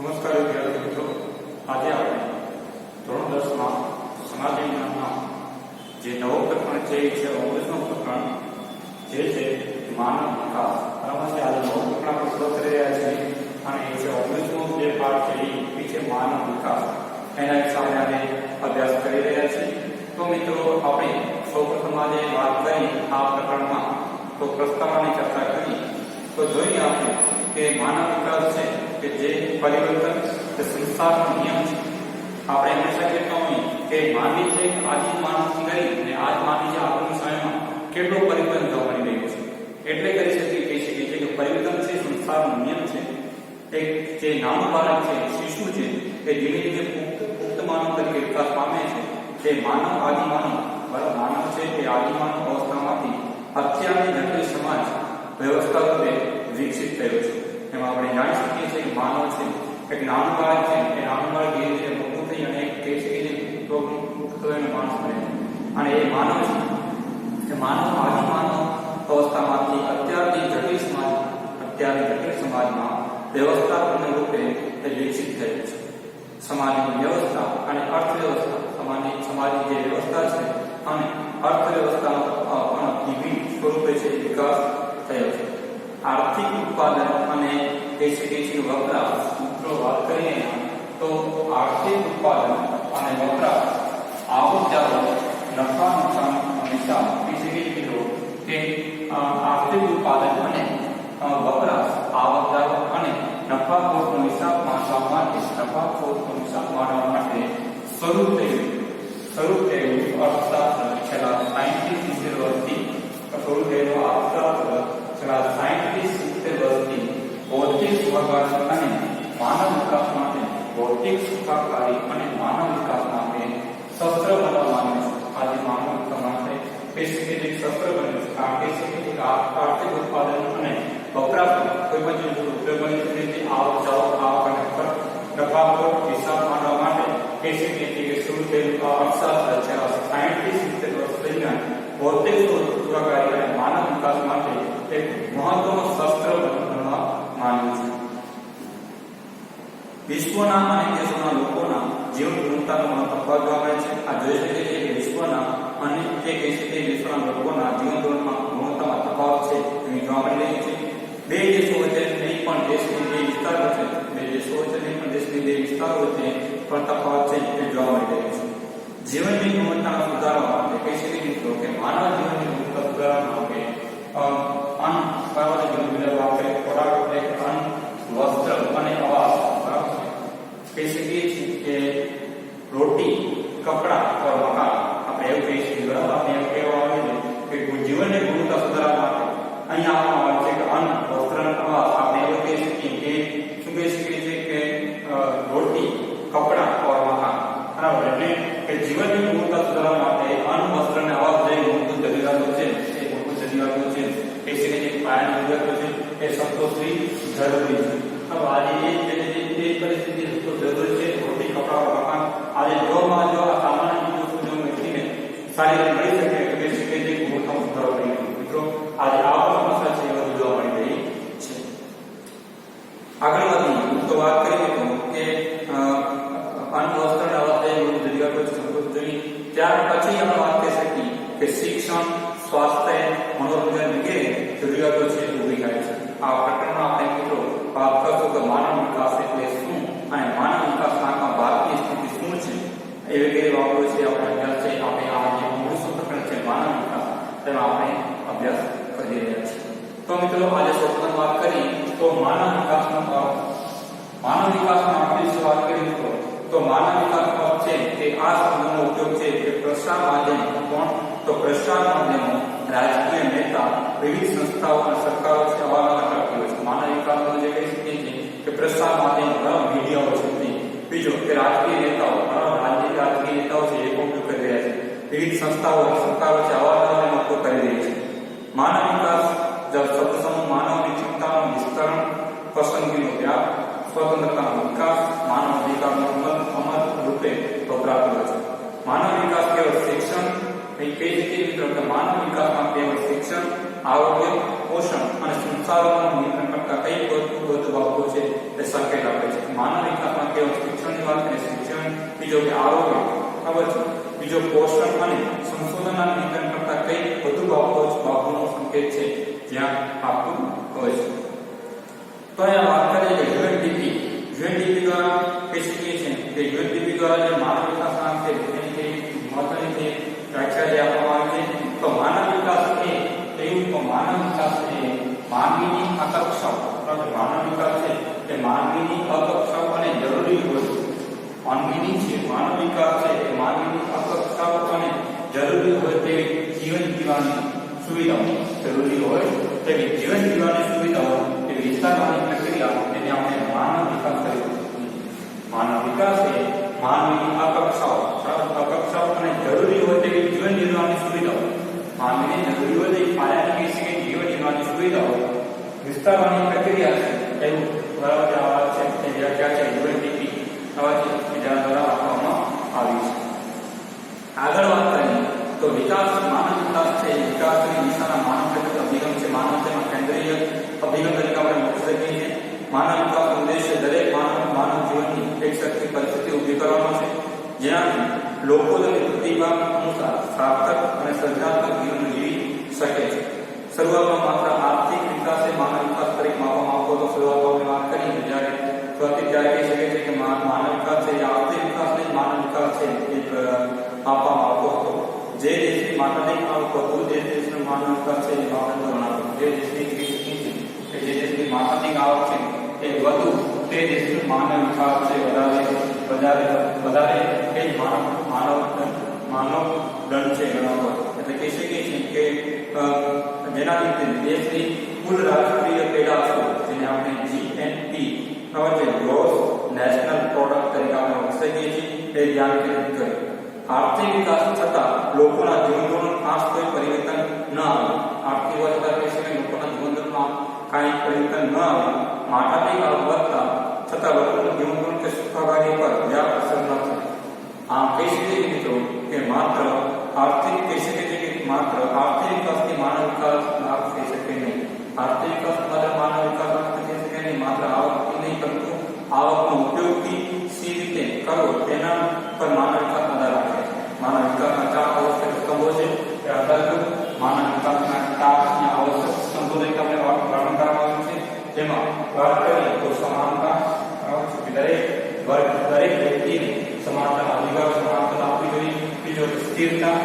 નમસ્કાર વિદ્યાર્થી મિત્રો, આજે આપણે ધોરણ 10 માં સમાજ વિજ્ઞાનના જે નવો પ્રકરણ છે એ છે 19નું પ્રકરણ, જે છે માનવ વિકાસ. બરાબર છે. આજે નવો પ્રકરણ આપણે શરૂ કરી રહ્યા છીએ અને એ છે 19નો જે પાઠ છે એ છે માનવ વિકાસ. એના વિશે આપણે આજે અભ્યાસ કરી રહ્યા છીએ. તો મિત્રો, આપણે સૌપ્રથમ આજે વાત કરી આ પ્રકરણમાં તો પ્રસ્તાવનાની ચર્ચા કરી તો જોઈએ આપણે કે માનવ વિકાસ છે કે જે પરિવર્તન કે સંસારનો નિયમ છે. આપણે હંમેશા કહેતા હોઈએ કે માનવી છે આદિ માનવથી લઈને આજ માનવી છે આધુનિક સમયમાં કેટલો પરિવર્તન જોવા મળી રહ્યું છે. એટલે કહી શકીએ કે પરિવર્તન છે સંસારનો નિયમ છે. એક જે નાનું બાળક છે, શિશુ છે, એ ધીમે ધીમે પુખ્ત માનવ તરીકે વિકાસ પામે છે. જે માનવ આદિમાનવ બરાબર માનવ છે એ આદિમાનવ અવસ્થામાંથી અત્યારની જટિલ સમાજ વ્યવસ્થા રૂપે વિકસિત થયો છે. એમાં આપણે જાણી શકીએ છીએ કે માનવ છે એક નાનું બાળક છે. એ નાનું બાળક ધીરે ધીરે મોટું થઈ અને કહી શકીએ પુખ્ત થયેલો માણસ બને અને એ માનવ છે એ માનવ આદિમાનવ અવસ્થામાંથી અત્યારની જટિલ સમાજમાં વ્યવસ્થાપન રૂપે એ વિકસિત થયું છે. સમાજની વ્યવસ્થા અને અર્થવ્યવસ્થા, સમાજની જે વ્યવસ્થા છે અને અર્થવ્યવસ્થા પણ વિવિધ સ્વરૂપે છે વિકાસ થયો છે. આર્થિક ઉત્પાદન અને કહી શકીએ છીએ વપરાશ. મિત્રો, વાત કરીએ તો આર્થિક ઉત્પાદન અને વપરાશ આવક જાવક નફા નુકસાન હિસાબ કહી શકીએ મિત્રો કે આર્થિક ઉત્પાદન અને વપરાશ આવક જાવક અને નફાખોરનો હિસાબ માંડવા માટે શરૂ થયેલું અર્થશાસ્ત્ર છેલ્લા 60-70 વર્ષથી શરૂ થયેલો અર્થશાસ્ત્ર છેલ્લા 60-70 વર્ષથી ભૌતિક સુખાકારી અને માનવ વિકાસ માટે શસ્ત્ર બનવાનું છે. આજે માનવ વિકાસ માટે સ્પેસિફિક શસ્ત્ર બન્યું છે. કારણ કે આર્થિક ઉત્પાદન અને વપરાશ કોઈ પણ ઉપયોગની રીતે આવક જાવક અને નફાખોર હિસાબ માંડવા માટે કહી શકીએ છીએ કે શરૂ થયેલું અર્થશાસ્ત્ર છેલ્લા 60-70 વર્ષ દરમિયાન ભૌતિક સુખાકારી અને માનવ વિકાસ માટે એક મહત્વનું શસ્ત્ર બનવા માંડ્યું છે. વિશ્વના અનેક દેશોના લોકોના જીવન ગુણવત્તાનો તફાવત જોવા મળે છે. આ જોઈ શકીએ છીએ કે વિશ્વના અને તે કહી શકીએ વિશ્વના લોકોના જીવન ગુણવત્તામાં તફાવત છે એ જોવા મળી રહી છે. બે દેશો વચ્ચે નહીં પણ દેશની બે વિસ્તારો છે, બે દેશો વચ્ચે નહીં પણ દેશની બે વિસ્તારો વચ્ચે પણ તફાવત છે એ જોવા મળી રહ્યો છે. જીવનની ગુણવત્તાનો સુધારવા માટે કહી શકીએ મિત્રો કે માનવ જીવનની ગુણવત્તા સુધારવા માટે અન્ન બરાબર જીવન ગુજારવા માટે ખોરાક અન્ન વસ્ત્ર અને આવાસ બરાબર કહી શકીએ છીએ કે રોટી કપડા और મકાન. આપણે એવું કહી શકીએ બરાબર. આપણે એવું કહેવા આવે છે કે જીવનની ગુણવત્તા સુધારવા માટે અહીંયા આપવામાં આવે છે કે અન્ન વસ્ત્ર અને આવાસ. આપણે એવું કહી શકીએ કે શું કહી શકીએ છીએ કે રોટી કપડા और મકાન બરાબર. એટલે કે જીવનની ગુણવત્તા સુધારવા માટે અન્ન વસ્ત્ર અને આવાસ જે મૂળભૂત જરૂરિયાતો છે એ મૂળભૂત જરૂરિયાતો છે એ છે પાયાની જરૂરિયાતો છે એ સંતોષવી જરૂરી છે. હવે આજે એ પરિસ્થિતિ જરૂરી છે રોટી કપડા और મકાન. આજે જો આ સામાન્ય ચીજો વ્યક્તિને સારી રીતે મળી શકે તો કહી શકીએ છીએ ગુણવત્તામાં સુધારો કરી શકે. મિત્રો, આજે આ સમસ્યા છે એ બધું જોવા મળી રહી છે. આગળ વધીએ તો વાત કરીએ તો કે અન્ન વસ્ત્ર અને આવાસ જે મૂળભૂત જરૂરિયાતો છે સંતોષવી. ત્યાર પછી આપણે વાત કરી શકીએ કે શિક્ષણ, સ્વાસ્થ્ય, મનોરંજન વગેરે જરૂરિયાતો છે ઊભી થાય છે. આ પ્રકરણમાં આપણે મિત્રો વાત કરશું કે માનવ વિકાસ એટલે શું અને માનવ વિકાસમાં ભારતની સ્થિતિ શું છે એ વગેરે બાબતો છે આપણે અભ્યાસ છે. આપણે આ જે 19નું પ્રકરણ છે માનવ વિકાસ તેનો આપણે અભ્યાસ કરી રહ્યા છીએ. તો મિત્રો, આજે સૌપ્રથમ વાત કરી તો માનવ વિકાસમાં આપણે વિશે વાત કરી તો માનવ વિકાસનો છે કે આ શબ્દનો ઉપયોગ છે કે પ્રસાર માધ્યમ કોણ તો પ્રસાર માધ્યમો, રાજકીય નેતા, વિવિધ સંસ્થાઓ અને સરકારો છે અવારનવાર કરતી હોય છે. માનવ વિકાસનો જે કહી શકીએ છીએ કે પ્રસાર માધ્યમ મીડિયાઓ છે. બીજો કે રાજકીય નેતાઓ રાજકીય નેતાઓ છે એ ઉપયોગ કરી રહ્યા છે. વિવિધ સંસ્થાઓ અને સરકારો છે અવારનવાર એનો ઉપયોગ કરી રહી છે. માનવ વિકાસ શબ્દ સમૂહ માનવની ક્ષમતાનું વિસ્તરણ, પસંદગીનો વ્યાપ, સ્વતંત્રતાનો વિકાસ, માનવ અધિકારનો અમલ રૂપે વપરાતો હોય છે. માનવ વિકાસ કેવળ શિક્ષણ એ કહી શકીએ મિત્રો કે માનવ વિકાસમાં કેવળ શિક્ષણ, આરોગ્ય, પોષણ અને સંસારોનું નિયંત્રણ કરતા કઈ વધુ બાબતો છે તે સંકેત આપે છે. માનવ વિકાસમાં કેવળ શિક્ષણની વાત કરીએ, શિક્ષણ, બીજો કે આરોગ્ય, ખબર છે, બીજો પોષણ અને સંશોધનના નિયંત્રણ કરતા કઈ વધુ બાબતોનો સંકેત છે જ્યાં આપતું હોય છે. તો અહીંયા વાત કરીએ કે યુએનડીપી દ્વારા કહી શકીએ છીએ કે યુએનડીપી દ્વારા જે માનવ વિકાસના છે તેની મહત્વની વ્યાખ્યા જે આપવામાં આવી છે. તો માનવ વિકાસ એ માનવીની આકાંક્ષાઓ, માનવ વિકાસ છે તે માનવીની આકાંક્ષાઓ અને જરૂરી હોય, માનવ વિકાસ છે એ માનવીની આકાંક્ષાઓ અને જરૂરી હોય તેવી જીવન જીવવાની સુવિધાઓ, જરૂરી હોય તેવી જીવન જીવવાની સુવિધાઓ એ વિસ્તારવાની પ્રક્રિયા તેને આપણે માનવ વિકાસ કહીએ. માનવ વિકાસ એ માનવીની આકાંક્ષાઓ અને જરૂરી હોય તેવી જીવન જીવવાની સુવિધાઓ, માનવીને જરૂરી હોય તેવી પાયાની કહી શકીએ જીવન જીવવાની સુવિધાઓ વિસ્તારવાની પ્રક્રિયા છે. એવું બરાબર આવા છે તે વ્યાખ્યા છે યુએનડીપી આવા છે બીજા દ્વારા આપવામાં આવી છે. આગળ વાત કરીએ તો વિકાસ, માનવ વિકાસ છે વિકાસની દિશાના માનવ કેન્દ્રિત અભિગમ છે. માનવ તેમાં કેન્દ્રીય અભિગમ તરીકે આપણે મૂકી શકીએ છીએ. માનવ વિકાસનો ઉદ્દેશ્ય દરેક માનવ જીવનની એક સરખી પરિસ્થિતિ ઊભી કરવાનો છે જેનાથી લોકો તેની પ્રતિભા અનુસાર સાર્થક અને સર્જનાત્મક જીવન જીવી શકે છે. શરૂઆતમાં માત્ર આર્થિક વિકાસે માનવ વિકાસ તરીકે માપવામાં આવતો હતો. શરૂઆતમાં વાત કરી જ્યારે ત્યારે કહી શકે છે કે માનવ વિકાસ છે એ આર્થિક વિકાસ નહીં, માનવ વિકાસ છે એ માપવામાં આવતો હતો. જે દેશની માનવિક આવક વધુ જે દેશનો માનવ વિકાસ છે એ માપદંડ બનાવતો. જે દેશની માનવિક આવક છે એ વધુ તે દેશનો માનવ વિકાસ છે વધારે એ માનવ દંડ છે ગણાતો. એટલે કહી શકીએ છીએ કે જેનાથી દેશની કુલ રાષ્ટ્રીય પેદાશો જેને આપણે જીએનપી જે ગ્રોસ નેશનલ પ્રોડક્ટ તરીકે આપણે ઓળખી શકીએ છીએ તે ધ્યાન કેન્દ્રિત કરે. આર્થિક વિકાસ છતાં લોકોના જીવનધોરણ ખાસ કોઈ પરિવર્તન ન આવે. આર્થિક વધતા કહી શકાય લોકોના જીવનધોરણમાં કાંઈ પરિવર્તન ન આવે. માથાદીઠ આવક વધતા છતાં લોકોના જીવનધોરણ કે સુખાકારી પર વ્યાપ અસર ન થાય. આમ કહી શકીએ મિત્રો કે માત્ર આર્થિક વિકાસથી માનવ વિકાસ લાભ થઈ શકે નહીં. આર્થિક વિકાસ માત્ર માનવ વિકાસ થઈ શકે નહીં. માત્ર આવકથી નહીં પરંતુ આવકનો ઉપયોગથી સી રીતે કરવો તેના પર માનવ વિકાસ આધાર રાખે છે. માનવ વિકાસના 4 આવશ્યક સ્તંભો છે તે આધારભૂત માનવ વિકાસના 4 આવશ્યક સ્તંભો તરીકે આપણે વર્ણન કરવામાં આવ્યું છે. જેમાં વાત કરીએ તો સમાનતા, દરેક વ્યક્તિને સમાનતા અધિકાર સમાનતા આપવી જોઈએ. બીજો સ્થિરતા,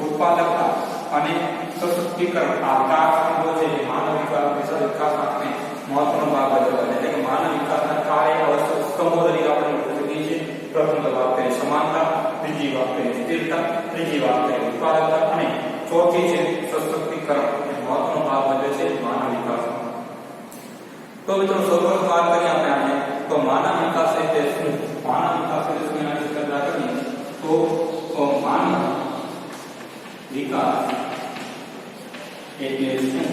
ઉત્પાદકતા અને સશક્તિકરણ આ 4 સ્તંભો છે જે માનવ વિકાસ માટે મહત્વનો ભાગ ભજવે છે. એટલે કે માનવ વિકાસના 4 આવશ્યક સ્તંભો તરીકે આપણે મૂકી શકીએ છીએ. પ્રથમ તો વાત કરીએ સમાનતા, બીજી વાત કરીએ સ્થિરતા, ત્રીજી વાત કરીએ ઉત્પાદકતા અને ચોથી છે સશક્તિકરણ. એ મહત્વનો ભાગ ભજવે છે માનવ વિકાસમાં. તો મિત્રો સૌપ્રથમ વાત કરીએ આપણે તો માનવ વિકાસ એટલે શું? માનવ વિકાસ એટલે શું એના વિશે ચર્ચા કરીએ તો માનવ વિકાસ એટલે શું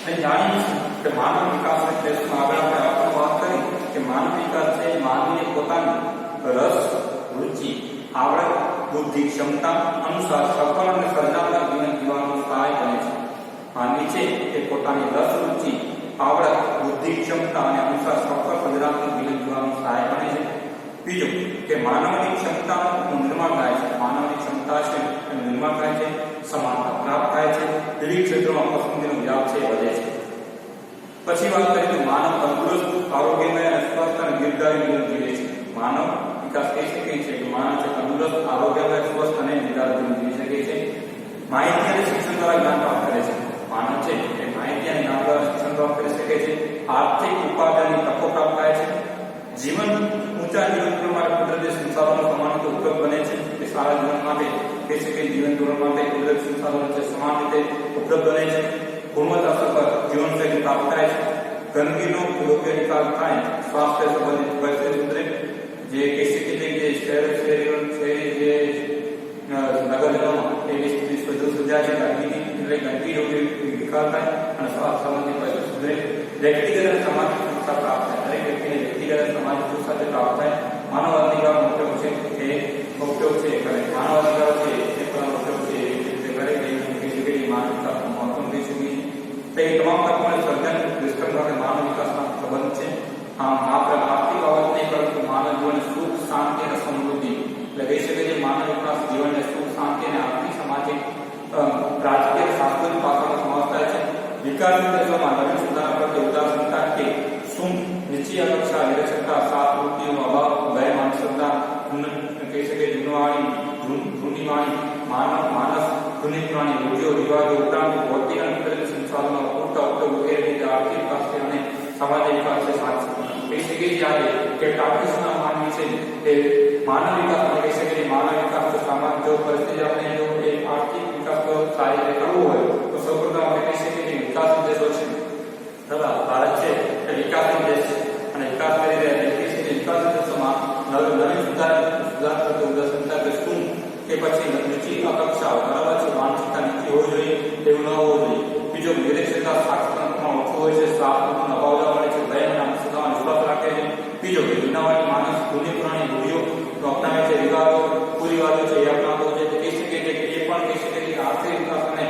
એ જાણીશું કે માનવ વિકાસ એટલે શું. આગળ આપણે વાત કરી કે માનવ વિકાસ છે માનવીએ પોતાની રસ, રુચિ, આવડત, બુદ્ધિ, ક્ષમતા અનુસાર સફળ અને સર્જનાત્મક જીવન જીવવાનું સહાય કરે છે. માનવી છે એ પોતાની રસ, રુચિ, આવડત, બુદ્ધિ, ક્ષમતા અને અનુસાર સફળ સર્જનાત્મક જીવન જીવવાનું સહાય કરે છે. બીજું કે માનવની ક્ષમતાનું નિર્માણ થાય છે. માનવની ક્ષમતા છે એનું નિર્માણ થાય છે, સમાનતા પ્રાપ્ત થાય છે, વિવિધ ક્ષેત્રોમાં પસંદગીનો વ્યાપ છે વધે છે. પછી વાત કરીએ તો માનવ તંદુરસ્ત, આરોગ્યમય અને સ્વસ્થ અને દીર્ઘાયુ જીવન જીવે છે. માનવ વિકાસ કહી શકીએ છીએ કે માનવ છે તંદુરસ્ત, આરોગ્યમય, સ્વસ્થ અને દીર્ઘાયુ જીવન જીવી શકે છે. માહિતી અને શિક્ષણ દ્વારા જ્ઞાન પ્રાપ્ત કરે છે. માનવ છે એ માહિતી અને જ્ઞાન દ્વારા શિક્ષણ પ્રાપ્ત કરી શકે છે. આર્થિક ઉપાર્જનની તકો પ્રાપ્ત થાય છે. જીવન ઊંચા જીવન માટે કુદરતી સંસાધનો સમાન ઉપયોગ બને છે. તે સારા જીવન માટે કહી શકીએ જીવન ધોરણ માટે કુદરતી સંસાધનો છે સમાન રીતે ઉપલબ્ધ બને છે. ગુણવત્તાસભર જીવનશૈલી પ્રાપ્ત થાય છે. ગંદકીનો યોગ્ય નિકાલ થાય, સ્વાસ્થ્ય સંબંધિત પરિસ્થિતિ સુધરે. જે કહી શકીએ કે નગરજનોમાં એવી સ્થિતિ વધુ સર્જાય છે. ગંદકી યોગ્ય નિકાલ થાય અને સ્વાસ્થ્ય સંબંધિત પરિસ્થિતિ સુધરે. વ્યક્તિગત અને સામાજિક સુરક્ષા પ્રાપ્ત થાય. દરેક વ્યક્તિને વ્યક્તિગત અને સામાજિક સુરક્ષા પ્રાપ્ત થાય. માનવ અધિકારનો ઉપયોગ છે એ ઉપયોગ છે કરે. માનવ અધિકારો છે એ પણ ઉપયોગ છે એ રીતે કરે કે માણસ જૂની પુરાણી રૂઢિઓ રિવાજો ઉપરાંત ભૌતિક અને કુદરતી સંસાધનો પૂરતા ઉપયોગ વગેરે રીતે આર્થિક વિકાસ અને સામાજિક વિકાસ છે કહી શકીએ છીએ કે ટાર્ગેટ્સના માનવી છે એ માનવ વિકાસ કહી શકીએ માનવ વિકાસ તો સામાજિક જો પરિસ્થિતિ આપણે જો એ આર્થિક વિકાસ જો સારી રીતે કરવો હોય તો સૌપ્રથમ આપણે કહી શકીએ કે વિકાસ દેશો છે બરાબર ભારત છે એ વિકાસનો દેશ છે અને વિકાસ કરી રહ્યા છે કહી શકીએ વિકાસ દેશોમાં નવી સુધાર કરતો ઉદાસનતા દૃષ્ટિ કે પછી નીચી અપેક્ષાઓ બરાબર છે માનસિકતા નીચી હોવી જોઈએ એવું ન હોવું જોઈએ બીજો નિરક્ષરતા સાક્ષરતામાં ઓછું હોય છે સાફનો અભાવ જોવા મળે છે ભય અને અંધશ્રદ્ધામાં વિશ્વાસ રાખે છે બીજો કે દુનિયાવાળી માણસ જૂની પુરાણી રૂઢિઓ અપનાવે છે રિવાજો કુરિવાજો છે એ અપનાવતો છે કહી શકીએ કે એ પણ કહી શકીએ કે આર્થિક વિકાસ અને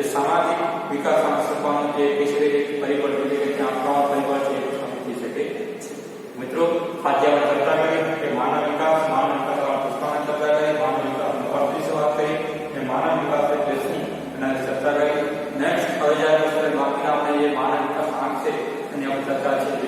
સામાજિક વિકાસ સંસ્થાનું જે કહી શકીએ કે પરિબળ છે કે ત્યાં ત્રણ પરિબળ છે એ સમજી શકે છે મિત્રો આજે આપણે ચર્ચા કરી કે માનવ વિકાસ પુસ્તકની ચર્ચા કરી માનવ વિકાસનો અર્થ વિશે વાત કરી કે માનવ વિકાસ એટલે શું એના ચર્ચા કરી નેક્સ્ટ હવે જ્યારે બાકીના આપણે જે માનવ વિકાસ આંક છે એની આપણે ચર્ચા છે